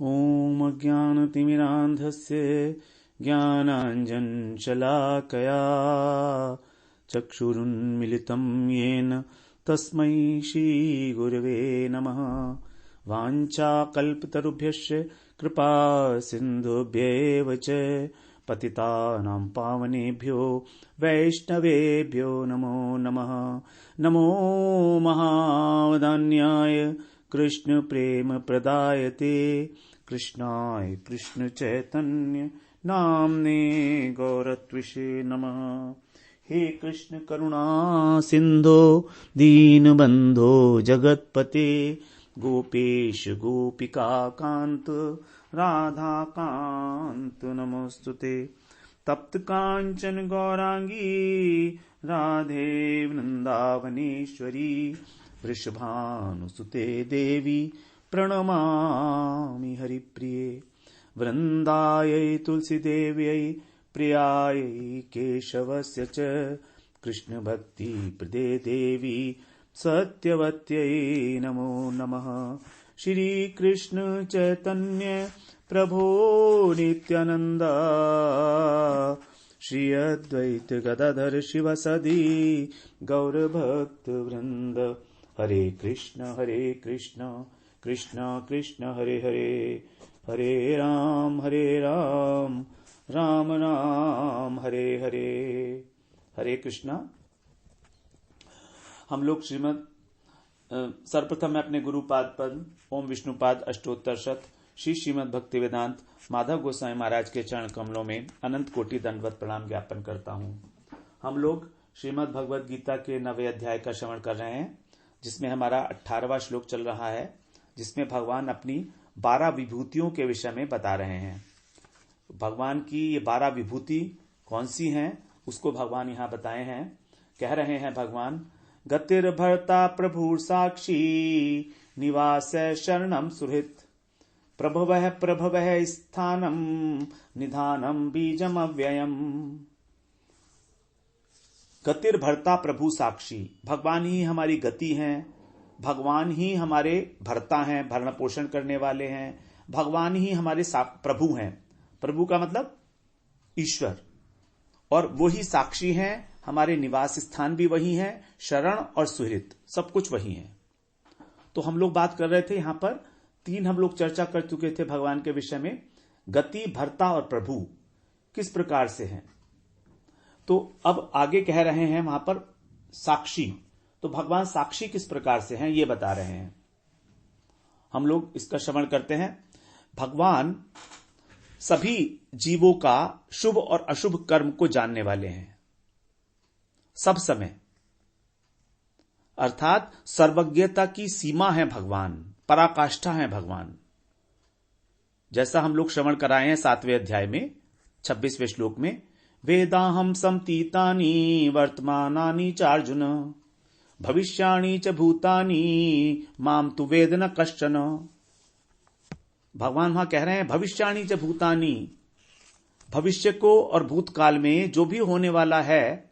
ॐ अज्ञानतिमिरान्धस्य ज्ञानाञ्जनशलाकया चक्षुरुन्मिलितं येन तस्मै श्रीगुरवे नमः। वाञ्छाकल्पतरुभ्यश्च कृपा सिन्धुभ्येव च पतितानां पावनेभ्यो वैष्णवेभ्यो नमो नमः। नमो महावदान्याय कृष्ण प्रेम प्रदायते कृष्णाय कृष्ण चैतन्य नाम्ने गौरत्विषे नमः। हे कृष्ण करुणा सिंधो दीनबंधो जगतपते गोपेश गोपिका कांत राधा कांत नमोस्तुते। तप्त कांचन गौरांगी राधे वृंदावनेश्वरी वृषभानुसुते देवी प्रणमामि हरिप्रिये। वृंदायै तुलसीदेव्यै प्रियायै केशवस्य च कृष्ण भक्ति प्रदे देवी सत्यवत्यै नमो नमः। श्री कृष्ण चैतन्य प्रभो नित्यानंद श्री अद्वैत गदाधर शिवसदि गौर भक्त वृंद। हरे कृष्ण कृष्ण कृष्ण हरे हरे, हरे राम राम राम हरे हरे। हरे कृष्णा। हम लोग सर्वप्रथम मैं अपने गुरुपाद पद ओम विष्णुपाद अष्टोत्तर शत श्री श्रीमद् भक्ति वेदांत माधव गोसाई महाराज के चरण कमलों में अनंत कोटि दंडवत प्रणाम ज्ञापन करता हूँ। हम लोग श्रीमद् भगवद गीता के 9वें अध्याय का श्रवण कर रहे हैं, जिसमें हमारा 18वां श्लोक चल रहा है, जिसमें भगवान अपनी 12 विभूतियों के विषय में बता रहे हैं। भगवान की ये 12 विभूति कौन सी हैं उसको भगवान यहाँ बताए हैं। कह रहे हैं भगवान, गतिर भर्ता प्रभु साक्षी निवास शरणम सुहृत प्रभवः स्थानम निधानम बीजम अव्ययम। गतिर भर्ता प्रभु साक्षी, भगवान ही हमारी गति हैं, भगवान ही हमारे भर्ता हैं, भरण पोषण करने वाले हैं, भगवान ही हमारे प्रभु हैं। प्रभु का मतलब ईश्वर, और वो ही साक्षी हैं, हमारे निवास स्थान भी वही हैं, शरण और सुहृत सब कुछ वही है। तो हम लोग बात कर रहे थे, यहां पर 3 हम लोग चर्चा कर चुके थे भगवान के विषय में। गति, भर्ता और प्रभु किस प्रकार से हैं। तो अब आगे कह रहे हैं वहां पर साक्षी। तो भगवान साक्षी किस प्रकार से हैं ये बता रहे हैं। हम लोग इसका श्रवण करते हैं। भगवान सभी जीवों का शुभ और अशुभ कर्म को जानने वाले हैं सब समय, अर्थात सर्वज्ञता की सीमा है भगवान, पराकाष्ठा है भगवान। जैसा हम लोग श्रवण कराए हैं 7वें अध्याय में 26वें श्लोक में, वेदाहम समतीतानि वर्तमानानि चार्जुन भविष्याणि च भूतानि माम तु वेद न कश्चन। भगवान वहां कह रहे हैं भविष्याणि च भूतानि, भविष्य को और भूतकाल में जो भी होने वाला है,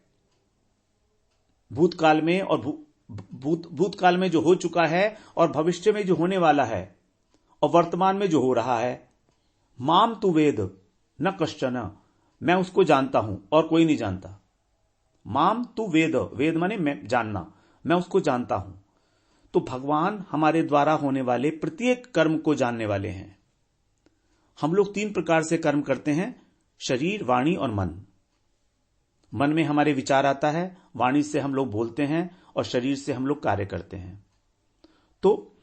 भूतकाल में और भूतकाल में जो हो चुका है और भविष्य में जो होने वाला है और वर्तमान में जो हो रहा है, माम तु वेद न कश्चन, मैं उसको जानता हूं और कोई नहीं जानता। माम तु वेद, वेद माने मैं जानना, मैं उसको जानता हूं। तो भगवान हमारे द्वारा होने वाले प्रत्येक कर्म को जानने वाले हैं। हम लोग 3 प्रकार से कर्म करते हैं, शरीर, वाणी और मन। मन में हमारे विचार आता है, वाणी से हम लोग बोलते हैं और शरीर से हम लोग कार्य करते हैं। तो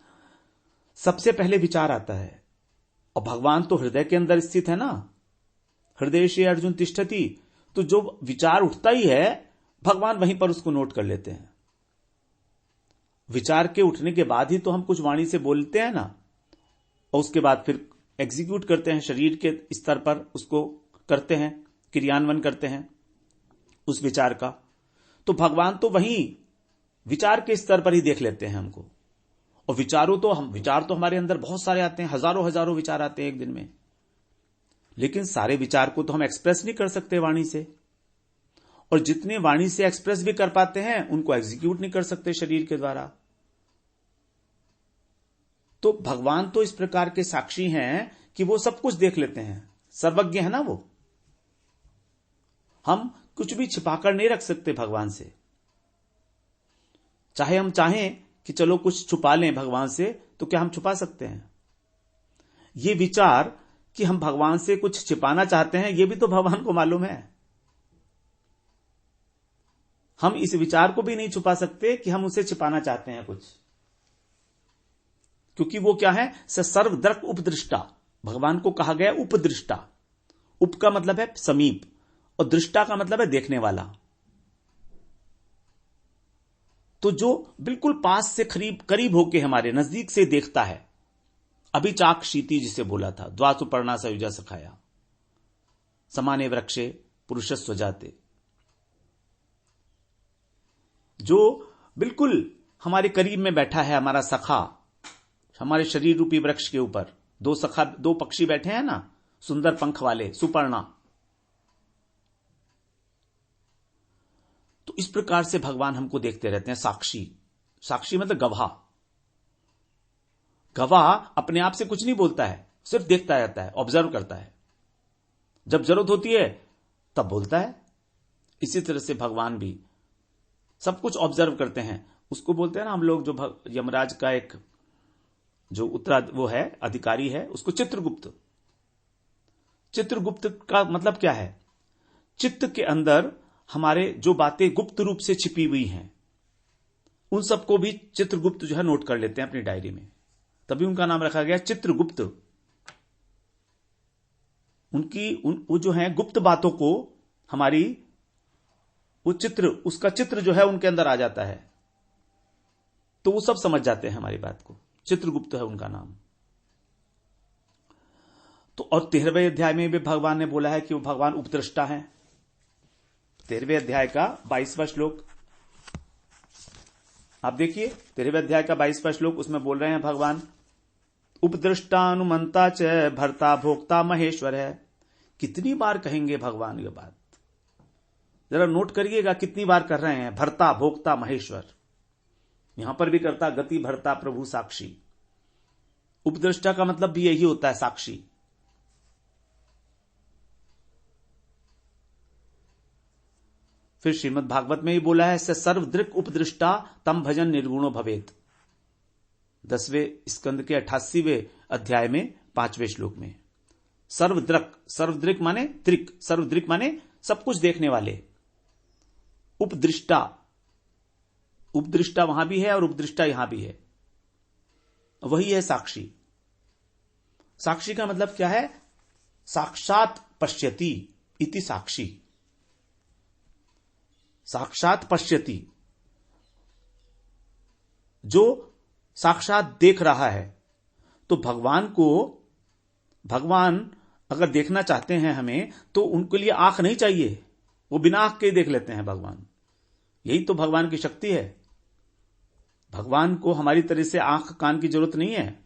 सबसे पहले विचार आता है, और भगवान तो हृदय के अंदर स्थित है ना, हृदय से अर्जुन तिष्ठति। तो जो विचार उठता ही है भगवान वहीं पर उसको नोट कर लेते हैं। विचार के उठने के बाद ही तो हम कुछ वाणी से बोलते हैं ना, और उसके बाद फिर एग्जीक्यूट करते हैं, शरीर के स्तर पर उसको करते हैं, क्रियान्वयन करते हैं उस विचार का। तो भगवान तो वहीं विचार के स्तर पर ही देख लेते हैं हमको। और विचार तो हमारे अंदर बहुत सारे आते हैं, हजारों विचार आते हैं एक दिन में, लेकिन सारे विचार को तो हम एक्सप्रेस नहीं कर सकते वाणी से। और जितने वाणी से एक्सप्रेस भी कर पाते हैं उनको एग्जीक्यूट नहीं कर सकते शरीर के द्वारा। तो भगवान तो इस प्रकार के साक्षी हैं कि वो सब कुछ देख लेते हैं, सर्वज्ञ है ना वो। हम कुछ भी छिपाकर नहीं रख सकते भगवान से। चाहे हम चाहें कि चलो कुछ छुपा लें भगवान से, तो क्या हम छुपा सकते हैं? ये विचार कि हम भगवान से कुछ छिपाना चाहते हैं, ये भी तो भगवान को मालूम है। हम इस विचार को भी नहीं छुपा सकते कि हम उसे छिपाना चाहते हैं कुछ, क्योंकि वो क्या है? सर्वद्रक उपदृष्टा। भगवान को कहा गया उपदृष्टा। उप का मतलब है समीप और दृष्टा का मतलब है देखने वाला। तो जो बिल्कुल पास से करीब होके हमारे नजदीक से देखता है। अभी चाक शीति जिसे बोला था, द्वासुपर्णा सयुजा सखाया समाने वृक्षे पुरुषस्व जाते। जो बिल्कुल हमारे करीब में बैठा है, हमारा सखा, हमारे शरीर रूपी वृक्ष के ऊपर दो पक्षी बैठे हैं ना, सुंदर पंख वाले, सुपर्णा। तो इस प्रकार से भगवान हमको देखते रहते हैं। साक्षी मतलब गवाह। गवाह अपने आप से कुछ नहीं बोलता है, सिर्फ देखता रहता है, ऑब्जर्व करता है। जब जरूरत होती है तब बोलता है। इसी तरह से भगवान भी सब कुछ ऑब्जर्व करते हैं। उसको बोलते हैं ना हम लोग, जो यमराज का एक जो वो है, अधिकारी है, उसको चित्रगुप्त। चित्रगुप्त का मतलब क्या है? चित्त के अंदर हमारे जो बातें गुप्त रूप से छिपी हुई हैं, उन सबको भी चित्रगुप्त जो है नोट कर लेते हैं अपनी डायरी में। तभी उनका नाम रखा गया चित्रगुप्त। वो जो है गुप्त बातों को हमारी उसका चित्र जो है उनके अंदर आ जाता है, तो वो सब समझ जाते हैं हमारी बात को। चित्रगुप्त है उनका नाम। तो और 13वें अध्याय में भी भगवान ने बोला है कि वो भगवान उपदृष्टा है। 13वें अध्याय का 22वां श्लोक आप देखिए। 13वें अध्याय का 22वां श्लोक, उसमें बोल रहे हैं भगवान, उपदृष्टानुमंता च भर्ता भोक्ता महेश्वर है। कितनी बार कहेंगे भगवान ये बात? जरा नोट करिएगा कितनी बार कर रहे हैं। भर्ता भोक्ता महेश्वर, यहां पर भी करता गति भर्ता प्रभु साक्षी। उपदृष्टा का मतलब भी यही होता है, साक्षी। फिर श्रीमद् भागवत में ही बोला है, सर्वदृक् उपदृष्टा तम भजन निर्गुणो भवेत। 10वें स्कंद के 88वें अध्याय में 5वें श्लोक में सर्वदृक् माने दृक्, सर्वदृक् माने सब कुछ देखने वाले। उपदृष्टा, उपदृष्टा वहां भी है और उपदृष्टा यहां भी है, वही है साक्षी। साक्षी का मतलब क्या है? साक्षात पश्यति इति साक्षी। साक्षात पश्यति, जो साक्षात देख रहा है। तो भगवान अगर देखना चाहते हैं हमें, तो उनके लिए आंख नहीं चाहिए, वो बिना आंख के देख लेते हैं भगवान। यही तो भगवान की शक्ति है। भगवान को हमारी तरह से आंख कान की जरूरत नहीं है।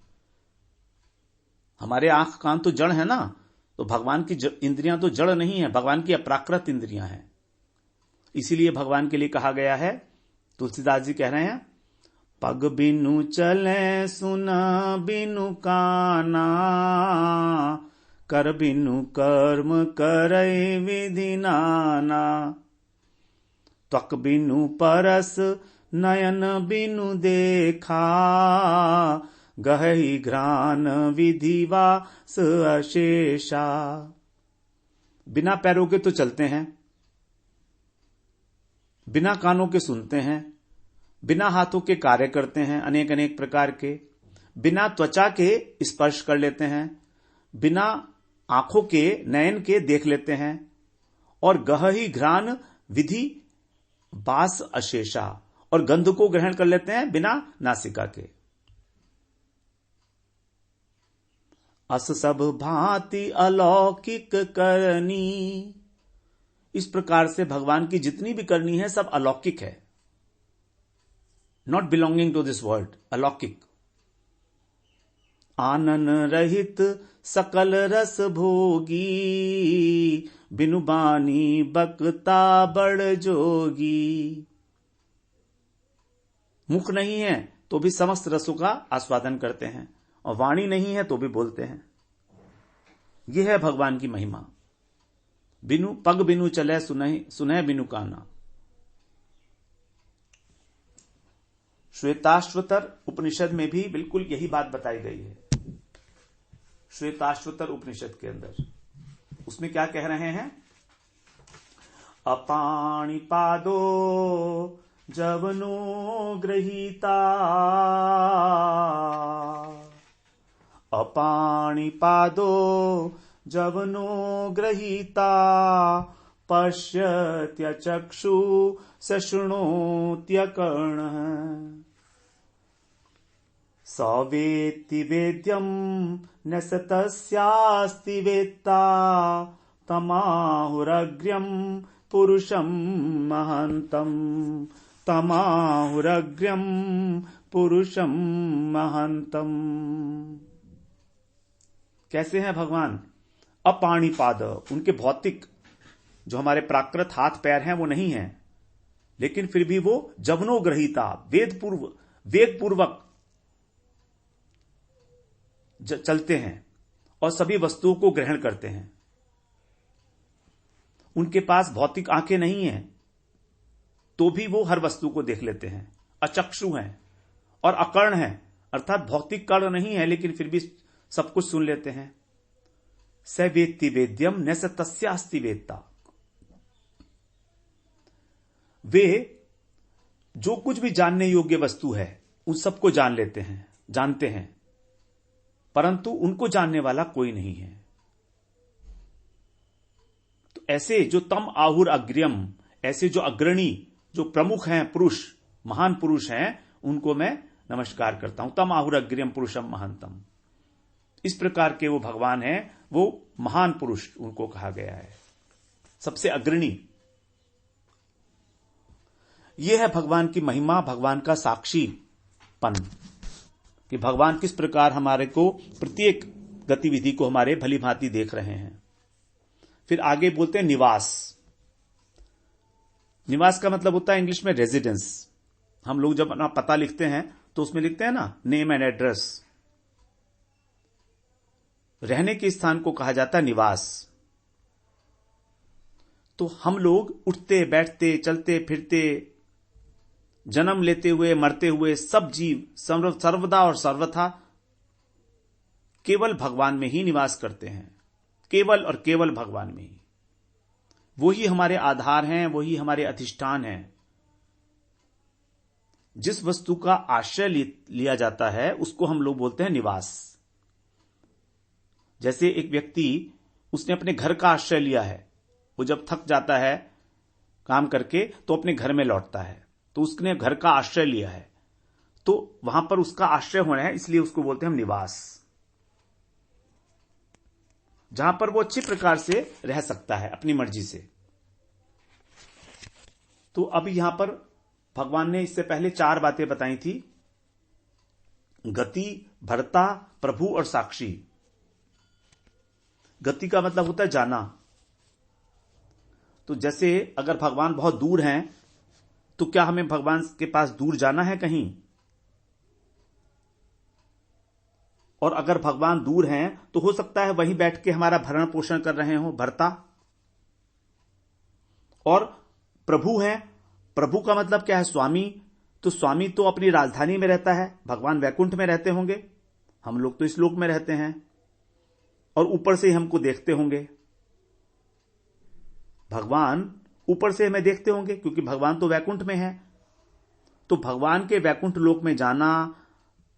हमारे आंख कान तो जड़ है ना, तो भगवान की इंद्रियां तो जड़ नहीं है, भगवान की अप्राकृत इंद्रियां हैं। इसीलिए भगवान के लिए कहा गया है, तुलसीदास जी कह रहे हैं, पग बिनु चले सुना बिनु काना, कर बिनु कर्म करे विधि नाना, त्वक बिनु परस नयन बिनु देखा, गहहि घ्राण विधि वास अशेषा। बिना पैरों के तो चलते हैं, बिना कानों के सुनते हैं, बिना हाथों के कार्य करते हैं अनेक अनेक प्रकार के, बिना त्वचा के स्पर्श कर लेते हैं, बिना आंखों के नयन के देख लेते हैं, और गहहि घ्राण विधि वास अशेषा, और गंध को ग्रहण कर लेते हैं बिना नासिका के। अस सब भांति अलौकिक करनी। इस प्रकार से भगवान की जितनी भी करनी है सब अलौकिक है, not belonging to this world, अलौकिक। आनन रहित सकल रस भोगी, बिनु बानी बकता बड़ जोगी। मुख नहीं है तो भी समस्त रसों का आस्वादन करते हैं, और वाणी नहीं है तो भी बोलते हैं। यह है भगवान की महिमा। बिनु पग बिनु चले सुनह बिनु काना। श्वेताश्वतर उपनिषद में भी बिल्कुल यही बात बताई गई है। श्वेताश्वतर उपनिषद के अंदर उसमें क्या कह रहे हैं? अपाणिपादो जवनो गृहीता, अपाणिपादो जवनो गृहीता, पश्यत्यचक्षु सशृणोत्यकर्णः, स वेत्ति वेद्यं न स तस्यास्ति वेत्ता, तमाहुरग्र्यं पुरुषं महन्तं, तमाहुरग्र्यं पुरुषं महन्तं। कैसे हैं भगवान? अपाणिपाद, उनके भौतिक जो हमारे प्राकृत हाथ पैर हैं वो नहीं है, लेकिन फिर भी वो जवनो ग्रहीता, वेग पूर्वक चलते हैं और सभी वस्तुओं को ग्रहण करते हैं। उनके पास भौतिक आंखें नहीं हैं तो भी वो हर वस्तु को देख लेते हैं। अचक्षु हैं और अकर्ण हैं, अर्थात भौतिक कर्ण नहीं है लेकिन फिर भी सब कुछ सुन लेते हैं। स वेत्ति वेद्यम न स तस्यास्ति वेत्ता, वे जो कुछ भी जानने योग्य वस्तु है उन सबको जान लेते हैं, जानते हैं, परंतु उनको जानने वाला कोई नहीं है। तो ऐसे जो तम आहुर अग्र्यम, ऐसे जो अग्रणी, जो प्रमुख हैं पुरुष, महान पुरुष हैं, उनको मैं नमस्कार करता हूं। तम आहुर अग्र्यम पुरुषम महंतम, इस प्रकार के वो भगवान हैं, वो महान पुरुष उनको कहा गया है, सबसे अग्रणी। यह है भगवान की महिमा, भगवान का साक्षीपन, कि भगवान किस प्रकार हमारे को प्रत्येक गतिविधि को हमारे भली भांति देख रहे हैं। फिर आगे बोलते हैं निवास। निवास का मतलब होता है इंग्लिश में रेजिडेंस। हम लोग जब अपना पता लिखते हैं तो उसमें लिखते हैं ना, नेम एंड एड्रेस। रहने के स्थान को कहा जाता है निवास। तो हम लोग उठते बैठते चलते फिरते, जन्म लेते हुए मरते हुए सब जीव सर्वदा और सर्वथा केवल भगवान में ही निवास करते हैं, केवल और केवल भगवान में ही। वही हमारे आधार हैं, वही हमारे अधिष्ठान हैं। जिस वस्तु का आश्रय लिया जाता है उसको हम लोग बोलते हैं निवास। जैसे एक व्यक्ति, उसने अपने घर का आश्रय लिया है, वो जब थक जाता है काम करके तो अपने घर में लौटता है, तो उसने घर का आश्रय लिया है, तो वहां पर उसका आश्रय होना है, इसलिए उसको बोलते हैं हम निवास, जहां पर वो अच्छी प्रकार से रह सकता है अपनी मर्जी से। तो अब यहां पर भगवान ने इससे पहले 4 बातें बताई थी, गति, भर्ता, प्रभु और साक्षी। गति का मतलब होता है जाना। तो जैसे अगर भगवान बहुत दूर हैं तो क्या हमें भगवान के पास दूर जाना है कहीं? और अगर भगवान दूर हैं तो हो सकता है वहीं बैठ के हमारा भरण पोषण कर रहे हो, भर्ता। और प्रभु हैं, प्रभु का मतलब क्या है? स्वामी। तो स्वामी तो अपनी राजधानी में रहता है, भगवान वैकुंठ में रहते होंगे, हम लोग तो इस लोक में रहते हैं और ऊपर से ही हमको देखते होंगे। भगवान ऊपर से हमें देखते होंगे क्योंकि भगवान तो वैकुंठ में है। तो भगवान के वैकुंठ लोक में जाना,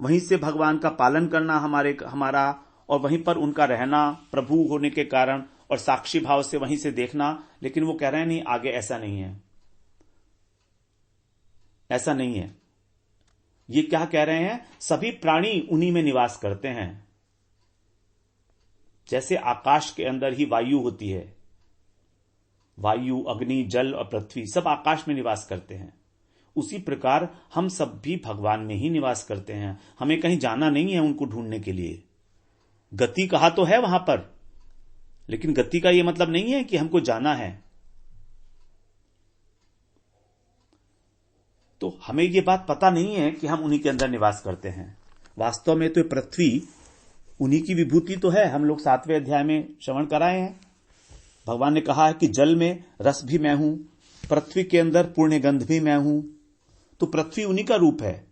वहीं से भगवान का पालन करना हमारा, और वहीं पर उनका रहना प्रभु होने के कारण, और साक्षी भाव से वहीं से देखना। लेकिन वो कह रहे हैं नहीं, आगे ऐसा नहीं है, ऐसा नहीं है। ये क्या कह रहे हैं? सभी प्राणी उन्हीं में निवास करते हैं। जैसे आकाश के अंदर ही वायु होती है, वायु, अग्नि, जल और पृथ्वी सब आकाश में निवास करते हैं, उसी प्रकार हम सब भी भगवान में ही निवास करते हैं। हमें कहीं जाना नहीं है उनको ढूंढने के लिए। गति कहा तो है वहां पर, लेकिन गति का यह मतलब नहीं है कि हमको जाना है। तो हमें यह बात पता नहीं है कि हम उन्हीं के अंदर निवास करते हैं। वास्तव में तो पृथ्वी उन्हीं की विभूति तो है। हम लोग 7वें अध्याय में श्रवण कराए हैं। भगवान ने कहा है कि जल में रस भी मैं हूं, पृथ्वी के अंदर पुण्य गंध भी मैं हूं। तो पृथ्वी उन्हीं का रूप है,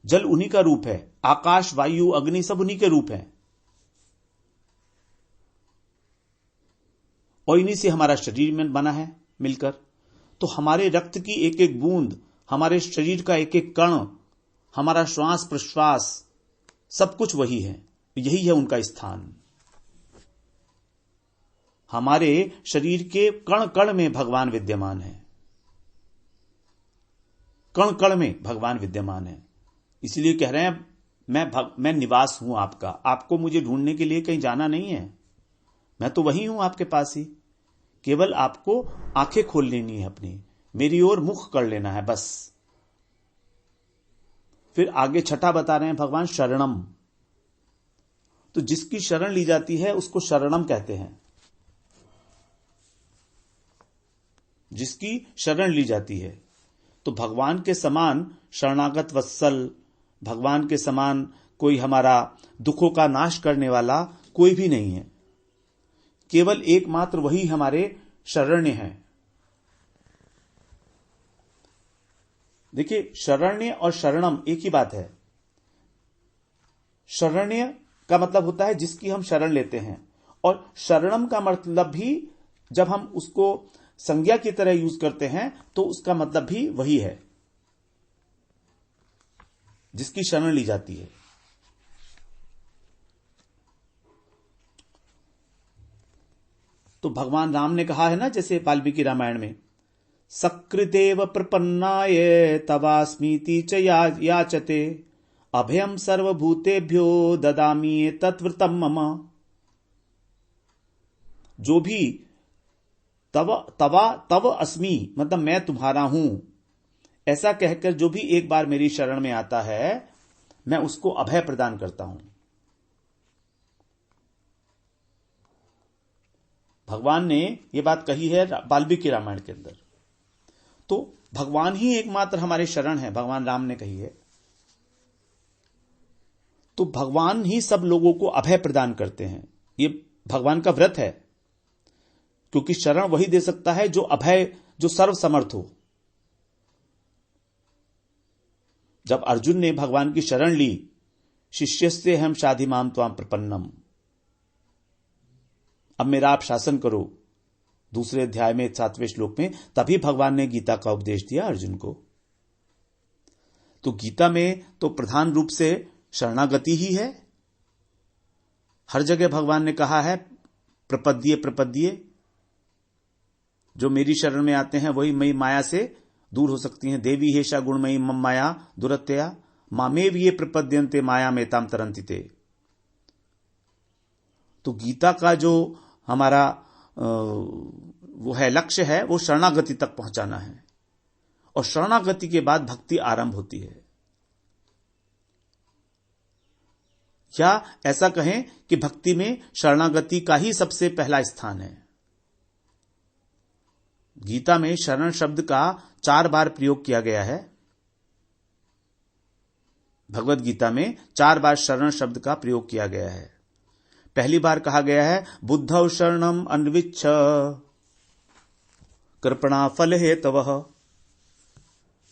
जल उन्हीं का रूप है, आकाश वायु अग्नि सब उन्हीं के रूप हैं, और इन्हीं से हमारा शरीर में बना है मिलकर। तो हमारे रक्त की एक एक बूंद, हमारे शरीर का एक एक कण, हमारा श्वास प्रश्वास, सब कुछ वही है। यही है उनका स्थान। हमारे शरीर के कण कण में भगवान विद्यमान है, कण कण में भगवान विद्यमान है। इसलिए कह रहे हैं मैं निवास हूं आपका, आपको मुझे ढूंढने के लिए कहीं जाना नहीं है, मैं तो वही हूं आपके पास ही। केवल आपको आंखें खोल लेनी है अपनी, मेरी ओर मुख कर लेना है बस। फिर आगे छठा बता रहे हैं भगवान शरणम। तो जिसकी शरण ली जाती है उसको शरणम कहते हैं। जिसकी शरण ली जाती है, तो भगवान के समान शरणागत वत्सल, भगवान के समान कोई हमारा दुखों का नाश करने वाला कोई भी नहीं है। केवल एकमात्र वही हमारे शरण्य हैं। देखिए, शरण्य और शरणम एक ही बात है। शरण्य का मतलब होता है जिसकी हम शरण लेते हैं, और शरणम का मतलब भी जब हम उसको संज्ञा की तरह यूज करते हैं तो उसका मतलब भी वही है, जिसकी शरण ली जाती है। तो भगवान राम ने कहा है ना, जैसे वाल्मीकि रामायण में, सकृदेव प्रपन्नाय तवास्मीति च याचते अभयम सर्वभूतेभ्यो ददामि तत्व्रतम मम। जो भी तव अस्मि मतलब मैं तुम्हारा हूं, ऐसा कहकर जो भी एक बार मेरी शरण में आता है, मैं उसको अभय प्रदान करता हूं। भगवान ने यह बात कही है वाल्मीकि रामायण के अंदर। तो भगवान ही एकमात्र हमारे शरण है, भगवान राम ने कही है। तो भगवान ही सब लोगों को अभय प्रदान करते हैं। ये भगवान का व्रत है, क्योंकि शरण वही दे सकता है जो अभय, जो सर्वसमर्थ हो। जब अर्जुन ने भगवान की शरण ली, शिष्यस्ते हम शाधिमाम त्वाम प्रपन्नम, अब मेरा आप शासन करो, दूसरे अध्याय में 7वें श्लोक में, तभी भगवान ने गीता का उपदेश दिया अर्जुन को। तो गीता में तो प्रधान रूप से शरणागति ही है। हर जगह भगवान ने कहा है प्रपद्ये प्रपद्ये, जो मेरी शरण में आते हैं वही मई माया से दूर हो सकती हैं। देवी हेषा गुणमयी मम माया दुरत्यया मामेव ये प्रपद्यन्ते माया मेताम तरन्ति। तो गीता का जो हमारा वो है लक्ष्य है, वो शरणागति तक पहुंचाना है, और शरणागति के बाद भक्ति आरंभ होती है। या ऐसा कहें कि भक्ति में शरणागति का ही सबसे पहला स्थान है। गीता में शरण शब्द का 4 बार प्रयोग किया गया है। भगवत गीता में 4 बार शरण शब्द का प्रयोग किया गया है। पहली बार कहा गया है बुद्धौ शरणम अन्विच्छ कृपणा फल हेतवः,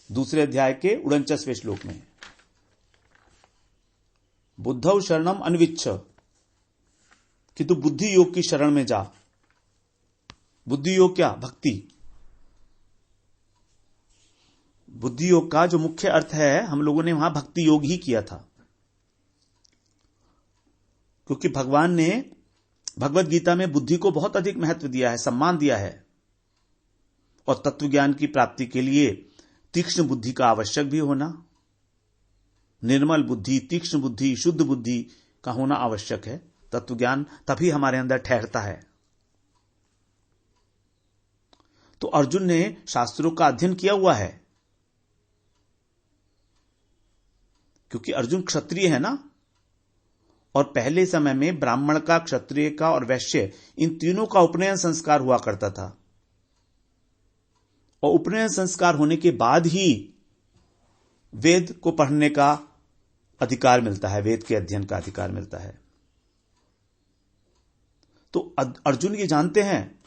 दूसरे अध्याय के 49वें श्लोक में। बुद्धौ शरणम अन्विच्छ, कि तू बुद्धि योग की शरण में जा। बुद्धि योग क्या? भक्ति। बुद्धि योग का जो मुख्य अर्थ है, हम लोगों ने वहां भक्ति योग ही किया था, क्योंकि भगवान ने भगवत गीता में बुद्धि को बहुत अधिक महत्व दिया है, सम्मान दिया है। और तत्व ज्ञान की प्राप्ति के लिए तीक्ष्ण बुद्धि का आवश्यक भी होना, निर्मल बुद्धि, तीक्ष्ण बुद्धि, शुद्ध बुद्धि का होना आवश्यक है। तत्व ज्ञान तभी हमारे अंदर ठहरता है। तो अर्जुन ने शास्त्रों का अध्ययन किया हुआ है, क्योंकि अर्जुन क्षत्रिय है ना, और पहले समय में ब्राह्मण का, क्षत्रिय का और वैश्य, इन तीनों का उपनयन संस्कार हुआ करता था। और उपनयन संस्कार होने के बाद ही वेद को पढ़ने का अधिकार मिलता है, वेद के अध्ययन का अधिकार मिलता है। तो अर्जुन ये जानते हैं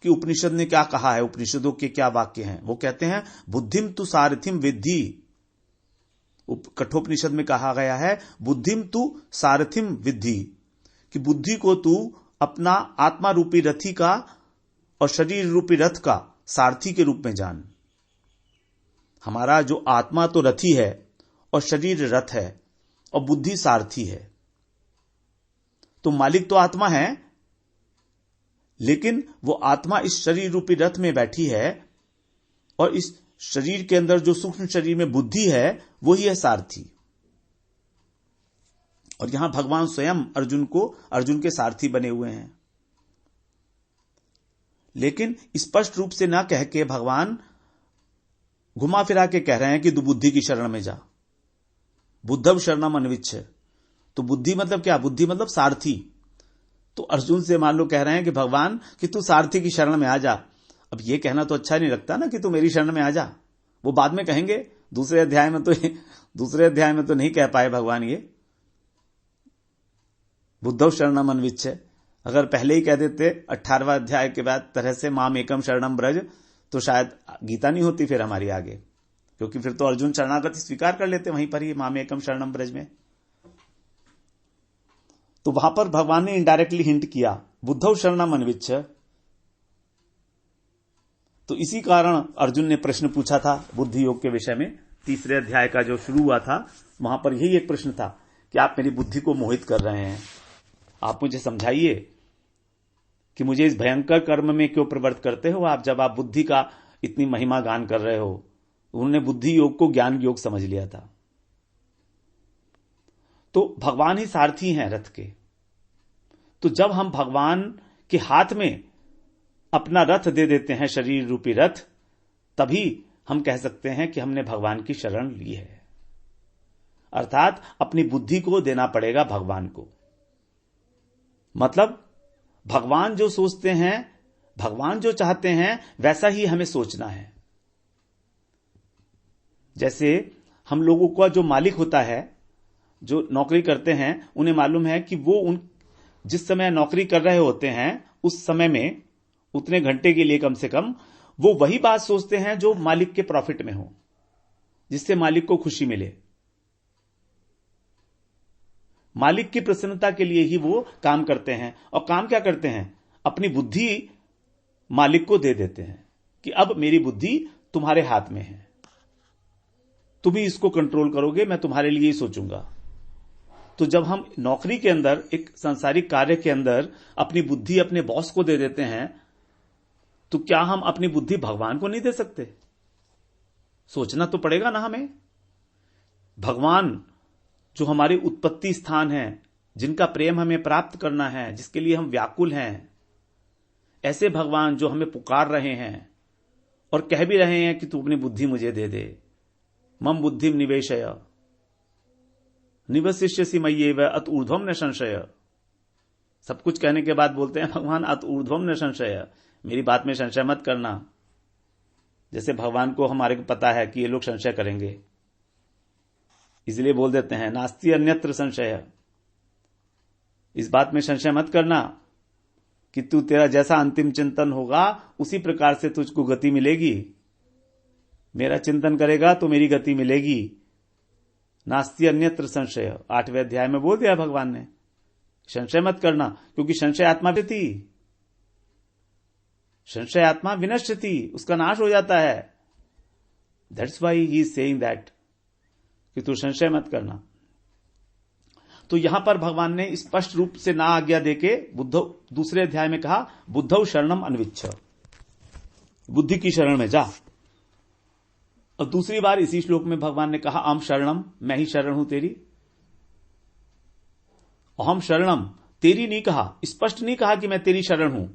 कि उपनिषद ने क्या कहा है, उपनिषदों के क्या वाक्य हैं। वो कहते हैं बुद्धिम तु सारथिम विद्धि। कठोपनिषद में कहा गया है बुद्धिम तु सारथिम विद्धि, कि बुद्धि को तू अपना आत्मा रूपी रथी का और शरीर रूपी रथ का सारथी के रूप में जान। हमारा जो आत्मा तो रथी है और शरीर रथ है और बुद्धि सारथी है। तो मालिक तो आत्मा है, लेकिन वो आत्मा इस शरीर रूपी रथ में बैठी है और इस शरीर के अंदर जो सूक्ष्म शरीर में बुद्धि है वही है सारथी। और यहां भगवान स्वयं अर्जुन के सारथी बने हुए हैं। लेकिन स्पष्ट रूप से ना कह के भगवान घुमा फिरा के कह रहे हैं कि तू बुद्धि की शरण में जा, बुद्धव शरणम अन्विच्छ। तो बुद्धि मतलब क्या? बुद्धि मतलब सारथी। तो अर्जुन से मान लो कह रहे हैं कि भगवान कि तू सारथी की शरण में आ जा। अब ये कहना तो अच्छा नहीं लगता ना कि तू मेरी शरण में आ जा। वो बाद में कहेंगे, दूसरे अध्याय में तो नहीं कह पाए भगवान ये बुद्धव शरणम अन्विच्छ। अगर पहले ही कह देते 18वां अध्याय के बाद तरह से माम एकम शरणम ब्रज, तो शायद गीता नहीं होती फिर हमारी आगे, क्योंकि फिर तो अर्जुन शरणागति स्वीकार कर लेते वहीं पर ही माम एकम शरणम ब्रज में। तो वहां पर भगवान ने इनडायरेक्टली हिंट किया बुद्धव शरणम अन्विच्छ। तो इसी कारण अर्जुन ने प्रश्न पूछा था बुद्धि योग के विषय में। तीसरे अध्याय का जो शुरू हुआ था वहां पर यही एक प्रश्न था कि आप मेरी बुद्धि को मोहित कर रहे हैं, आप मुझे समझाइए कि मुझे इस भयंकर कर्म में क्यों प्रवृत्त करते हो आप, जब आप बुद्धि का इतनी महिमा गान कर रहे हो। उन्होंने बुद्धि योग को ज्ञान योग समझ लिया था। तो भगवान ही सारथी हैं रथ के। तो जब हम भगवान के हाथ में अपना रथ दे देते हैं, शरीर रूपी रथ, तभी हम कह सकते हैं कि हमने भगवान की शरण ली है। अर्थात अपनी बुद्धि को देना पड़ेगा भगवान को। मतलब भगवान जो सोचते हैं, भगवान जो चाहते हैं, वैसा ही हमें सोचना है। जैसे हम लोगों का जो मालिक होता है, जो नौकरी करते हैं, उन्हें मालूम है कि वो जिस समय नौकरी कर रहे होते हैं उस समय में उतने घंटे के लिए कम से कम वो वही बात सोचते हैं जो मालिक के प्रॉफिट में हो, जिससे मालिक को खुशी मिले। मालिक की प्रसन्नता के लिए ही वो काम करते हैं। और काम क्या करते हैं? अपनी बुद्धि मालिक को दे देते हैं कि अब मेरी बुद्धि तुम्हारे हाथ में है, तुम ही इसको कंट्रोल करोगे, मैं तुम्हारे लिए ही सोचूंगा। तो जब हम नौकरी के अंदर, एक सांसारिक कार्य के अंदर अपनी बुद्धि अपने बॉस को दे देते हैं, तो क्या हम अपनी बुद्धि भगवान को नहीं दे सकते? सोचना तो पड़ेगा ना हमें। भगवान जो हमारे उत्पत्ति स्थान है, जिनका प्रेम हमें प्राप्त करना है, जिसके लिए हम व्याकुल हैं, ऐसे भगवान जो हमें पुकार रहे हैं और कह भी रहे हैं कि तू अपनी बुद्धि मुझे दे दे, मम बुद्धिम निवेशय निवशिष्यसि मय्येव अत ऊर्ध्वम न संशय। सब कुछ कहने के बाद बोलते हैं भगवान अत ऊर्ध्वम न संशय, मेरी बात में संशय मत करना। जैसे भगवान को हमारे को पता है कि ये लोग संशय करेंगे, इसलिए बोल देते हैं नास्ति अन्यत्र संशय, इस बात में संशय मत करना कि तू, तेरा जैसा अंतिम चिंतन होगा उसी प्रकार से तुझको गति मिलेगी। मेरा चिंतन करेगा तो मेरी गति मिलेगी। नास्ति अन्यत्र संशय 8वें अध्याय में बोल दिया भगवान ने, संशय मत करना, क्योंकि संशय आत्मा पे थी, संशय आत्मा विनश्यति, उसका नाश हो जाता है। That's why he is saying that कि तू संशय मत करना। तो यहां पर भगवान ने स्पष्ट रूप से ना आज्ञा देके दूसरे अध्याय में कहा बुद्धव शरणम अन्विच्छ, बुद्धि की शरण में जा। और दूसरी बार इसी श्लोक में भगवान ने कहा अहम शरणम, मैं ही शरण हूं तेरी। अहम शरणम, तेरी नहीं कहा, स्पष्ट नहीं कहा कि मैं तेरी शरण हूं,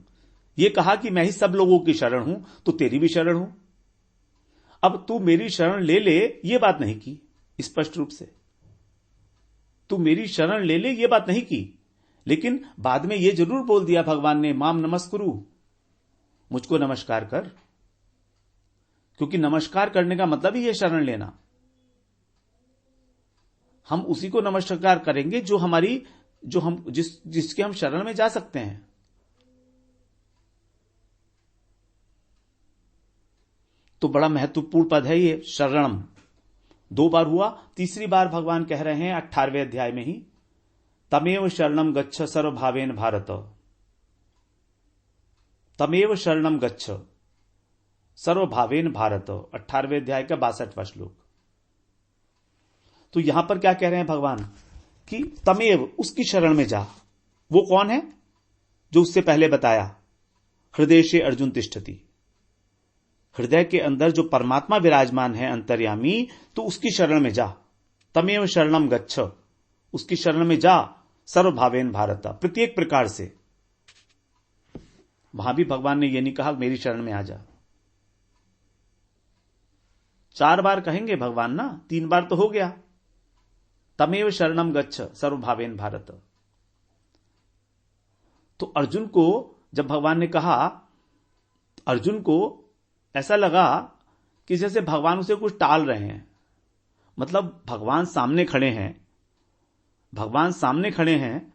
यह कहा कि मैं ही सब लोगों की शरण हूं, तो तेरी भी शरण हूं। अब तू मेरी शरण ले ले, यह बात नहीं की स्पष्ट रूप से, तू मेरी शरण ले ले यह बात नहीं की, लेकिन बाद में यह जरूर बोल दिया भगवान ने माम नमस्कुरु, मुझको नमस्कार कर, क्योंकि नमस्कार करने का मतलब ही है शरण लेना। हम उसी को नमस्कार करेंगे जिसके हम शरण में जा सकते हैं। तो बड़ा महत्वपूर्ण पद है ये शरणम। 2 बार हुआ, तीसरी बार भगवान कह रहे हैं 18वें अध्याय में ही, तमेव शरणम गच्छ सर्वभावेन भारत। तमेव शरणम गच्छ सर्वभावेन भारत, 18वें अध्याय का 62वां श्लोक। तो यहां पर क्या कह रहे हैं भगवान कि तमेव, उसकी शरण में जा। वो कौन है? जो उससे पहले बताया, हृदय से अर्जुन तिष्ठति, हृदय के अंदर जो परमात्मा विराजमान है अंतर्यामी, तो उसकी शरण में जा। तमेव शरणम गच्छ, उसकी शरण में जा, सर्वभावेन भारत, प्रत्येक प्रकार से। वहां भी भगवान ने यह नहीं कहा मेरी शरण में आ जा। 4 बार कहेंगे भगवान ना, 3 बार तो हो गया। तमेव शरणम गच्छ सर्वभावेन भारत। तो अर्जुन को जब भगवान ने कहा, अर्जुन को ऐसा लगा कि जैसे भगवान उसे कुछ टाल रहे हैं। मतलब भगवान सामने खड़े हैं, भगवान सामने खड़े हैं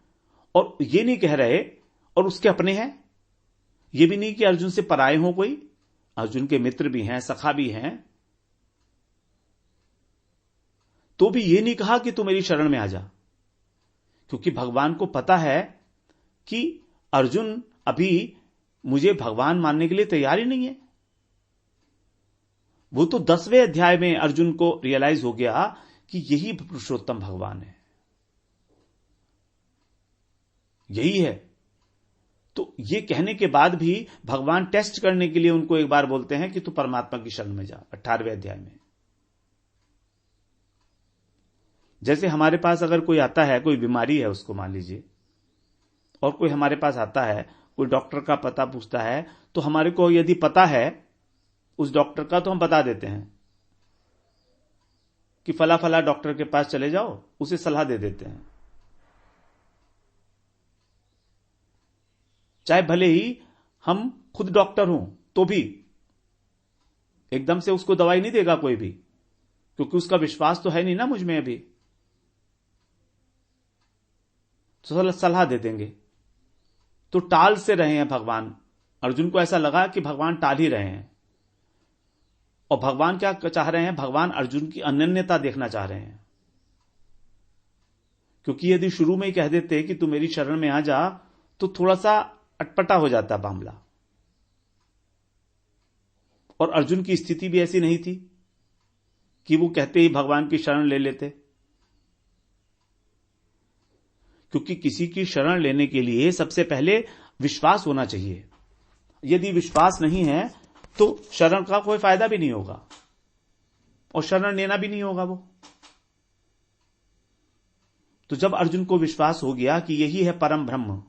और ये नहीं कह रहे, और उसके अपने हैं। ये भी नहीं कि अर्जुन से पराये हो कोई, अर्जुन के मित्र भी हैं, सखा भी हैं, तो भी ये नहीं कहा कि तू मेरी शरण में आ जा। क्योंकि भगवान को पता है कि अर्जुन अभी मुझे भगवान मानने के लिए तैयार ही नहीं है। वो तो 10वें अध्याय में अर्जुन को रियलाइज हो गया कि यही पुरुषोत्तम भगवान है, यही है। तो ये कहने के बाद भी भगवान टेस्ट करने के लिए उनको एक बार बोलते हैं कि तू परमात्मा की शरण में जा, 18वें अध्याय में। जैसे हमारे पास अगर कोई आता है, कोई बीमारी है उसको मान लीजिए, और कोई हमारे पास आता है, कोई डॉक्टर का पता पूछता है, तो हमारे को यदि पता है उस डॉक्टर का, तो हम बता देते हैं कि फला फला डॉक्टर के पास चले जाओ, उसे सलाह दे देते हैं। चाहे भले ही हम खुद डॉक्टर हों, तो भी एकदम से उसको दवाई नहीं देगा कोई भी, क्योंकि उसका विश्वास तो है नहीं ना मुझ में अभी, तो सलाह दे देंगे। तो टाल से रहे हैं भगवान। अर्जुन को ऐसा लगा कि भगवान टाल ही रहे हैं, और भगवान क्या चाह रहे हैं? भगवान अर्जुन की अनन्यता देखना चाह रहे हैं। क्योंकि यदि शुरू में ही कह देते कि तू मेरी शरण में आ जा, तो थोड़ा सा अटपटा हो जाता मामला। और अर्जुन की स्थिति भी ऐसी नहीं थी कि वो कहते ही भगवान की शरण ले लेते। क्योंकि किसी की शरण लेने के लिए सबसे पहले विश्वास होना चाहिए। यदि विश्वास नहीं है तो शरण का कोई फायदा भी नहीं होगा, और शरण लेना भी नहीं होगा वो। तो जब अर्जुन को विश्वास हो गया कि यही है परम ब्रह्म,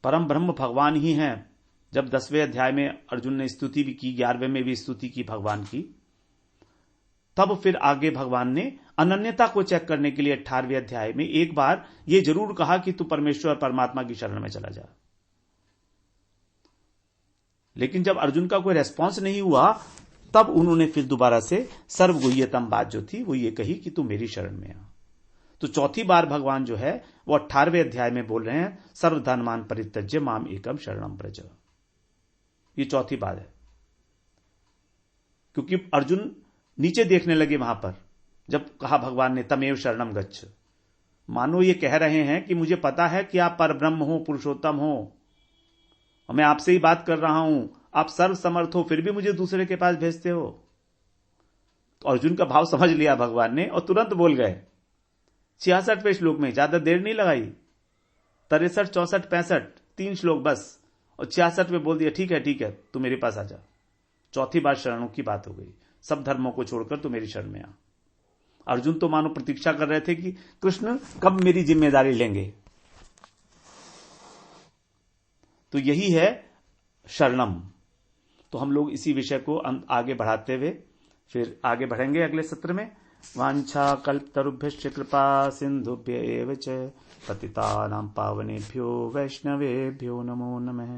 परम ब्रह्म भगवान ही है, जब 10वें अध्याय में अर्जुन ने स्तुति भी की, 11वें में भी स्तुति की भगवान की, तब फिर आगे भगवान ने अनन्यता को चेक करने के लिए 18वें अध्याय में एक बार यह जरूर कहा कि तू परमेश्वर परमात्मा की शरण में चला जा। लेकिन जब अर्जुन का कोई रेस्पॉन्स नहीं हुआ, तब उन्होंने फिर दोबारा से सर्वगुह्यतम बात जो थी वो ये कही कि तू मेरी शरण में आ। तो चौथी बार भगवान जो है वो 18वें अध्याय में बोल रहे हैं, सर्वधर्मान परित्यज्य माम एकम शरणम व्रज। ये चौथी बात है। क्योंकि अर्जुन नीचे देखने लगे वहां पर, जब कहा भगवान ने तमेव शरणम गच्छ, मानो ये कह रहे हैं कि मुझे पता है कि आप परब्रह्म हो, पुरुषोत्तम हो, मैं आपसे ही बात कर रहा हूं, आप सर्व समर्थ हो, फिर भी मुझे दूसरे के पास भेजते हो। तो अर्जुन का भाव समझ लिया भगवान ने और तुरंत बोल गए। 66वें श्लोक में, ज्यादा देर नहीं लगाई, 63, 64, 65 3 श्लोक बस, और 66 में बोल दिया ठीक है तू मेरे पास आ जा। चौथी बार शरणों की बात हो गई, सब धर्मों को छोड़कर तू मेरी शरण में आ। अर्जुन तो मानो प्रतीक्षा कर रहे थे कि कृष्ण कब मेरी जिम्मेदारी लेंगे। तो यही है शरणम। तो हम लोग इसी विषय को आगे बढ़ाते हुए फिर आगे बढ़ेंगे अगले सत्र में। वांछा कल्पतरुभ्यश्च कृपा सिंधुभ्य एव च पतितानां पावनेभ्यो वैष्णवेभ्यो नमो नमः।